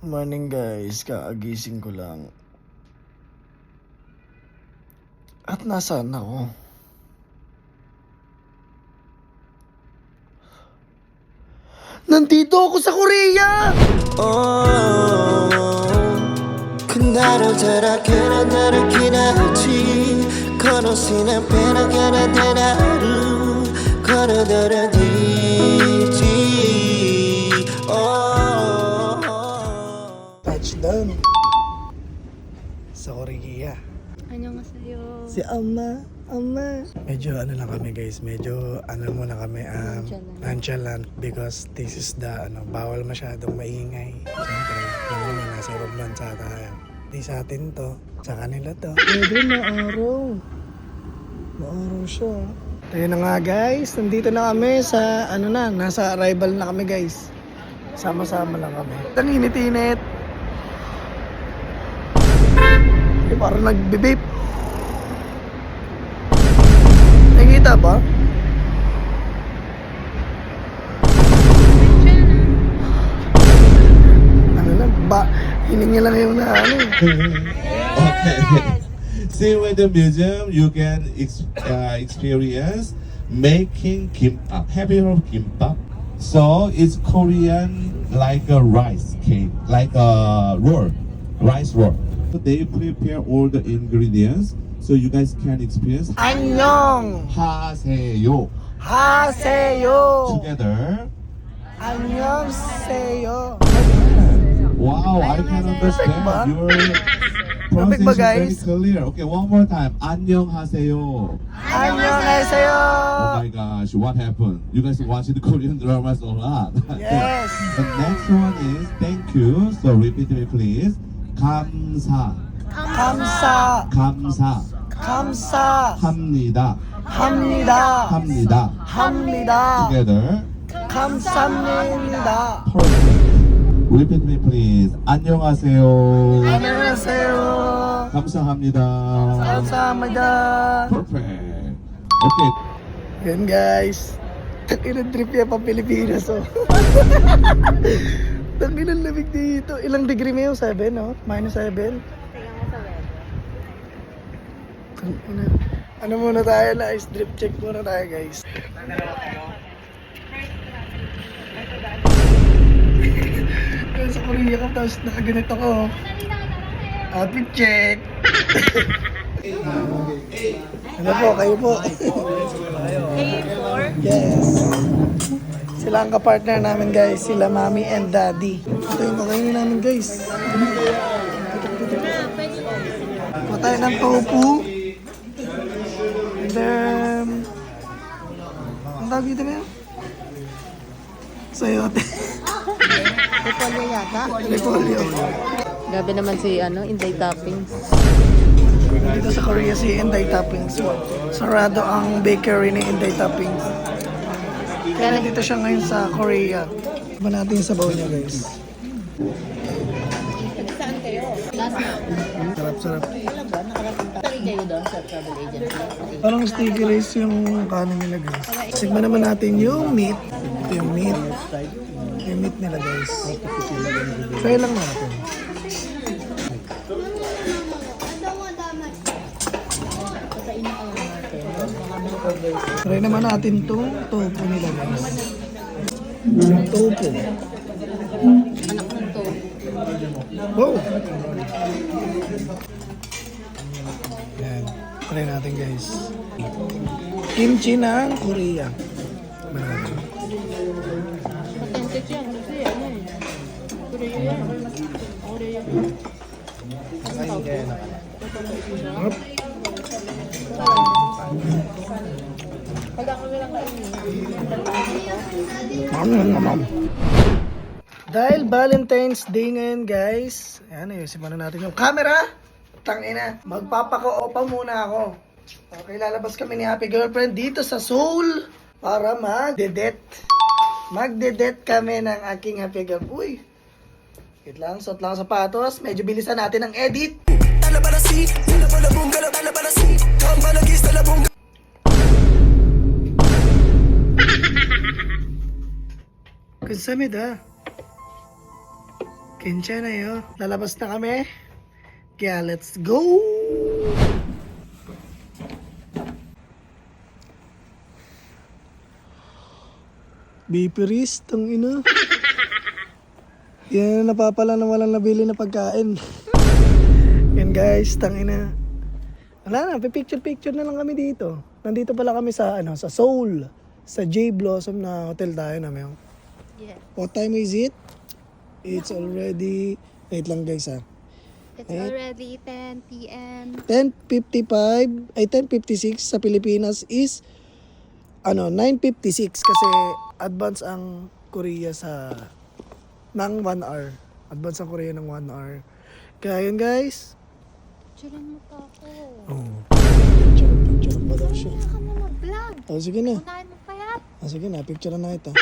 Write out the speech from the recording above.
Morning guys, kaagising ko lang. At nasaan ako? Nandito ako sa Korea! 그날을 저렇게나 나를 기다렸지 걸어서는 빼나가나 대나루 걸어들어지지 Touchdown sa Korea. 안녕하세요. Si Ama. Medyo ano lang kami guys, medyo ano muna kami nonchalant because this is the bawal masyadong maingay. Siyempre, yung naman nasa ibang bansa tayo. Di sa atin to, sa kanila to. Medyo maaraw siya. Tayo na nga guys, nandito na kami sa nasa arrival na kami guys. Sama-sama lang kami. Ang init-init. Parang nagbe-vape. Nakikita ba? Ano lang ba? Hiningi lang yung Okay. See, with the museum, you can experience making kimbap. Have you heard of kimbap? So it's Korean like a rice cake, like a roll, rice roll. They prepare all the ingredients so you guys can experience 안녕 하세요 하세요 together. 안녕하세요. Wow, I can understand your Perfect ba, pronunciation very guys? clear. Okay, one more time. 안녕하세요. 안녕하세요. Oh my gosh, what happened? You guys watching the Korean dramas a lot. Yes. The next one is thank you. So repeat me please. 감사. 감사 합니다. 합니다. Together. 감사합니다. Perfect. Repeat me please. 안녕하세요. 안녕하세요. 감사합니다. 감사합니다. Perfect. Okay. Yan guys. Takinang trip yan pa Pilipinas oh. Takinang lamig dito. Ilang degree mo yung 7 no? -7? Ano muna tayo na ice drip check muna tayo guys. Sa Korea ko tapos nakaganit ako. Outfit check. Ano po, kayo po? Yes. Sila ang kapartner namin guys, sila mommy and daddy. Ito yung kakainin namin guys. Kuha tayo ng tofu. And then, ang tawag dito ba yun? Sayote. Repolyo yata. Repolyo. Grabe naman si Inday Toppings. Dito sa Korea si Inday Toppings. Sarado ang bakery ni Inday Toppings. Kaya nandito siya ngayon sa Korea. Iba natin yung sabaw niya guys. Saan kayo? Last month. Sarap. Alam ba, nakarapunta kayo doon sa travel agency? Parang sticky rice yung kanin nila guys. Sigma naman natin yung meat. Ito yung meat. Yung meat nila guys. Try lang natin. Try naman natin itong tofu nila guys. Tofu. Anak ng to. Wow! Yan. Try natin guys. Kimchi ng Korea. Marami. Authentic yan kasi Korea yan. Korea yan. Sarap. Dahil Valentine's Day ngayon guys, ayan, ayusin muna natin yung camera. Tangina, magpapaka-opa muna ako. Okay, lalabas kami ni Happy Girlfriend dito sa Seoul para magde-det. Magde-det kami ng aking Happy Girl. Uy, wait lang, suot lang ang sapatos. Medyo bilisan natin ang edit. 감사합니다. 괜찮아요. lalabas na kami. Kaya let's go! Bipiris, tang ina. Yan ang napapala na walang nabili na pagkain. Yan guys, tang ina. Wala na, picture na lang kami dito. Nandito pala kami sa sa Seoul, sa J Blossom na hotel tayo na may. Yeah. What time is it? It's already, wait lang guys ha. It's already 10 p.m. 10:55, ay 10:56 sa Pilipinas is 9:56 kasi advance ang Korea ng 1 hour. Advance ang Korea ng 1 hour. Kaya yun guys. Picture mo pa ako. Oh. Picture ba daw siya? Kaya ka mo mag-vlog. Oh, sige na. Unahin mo pa yan. Sige na, picture na kita.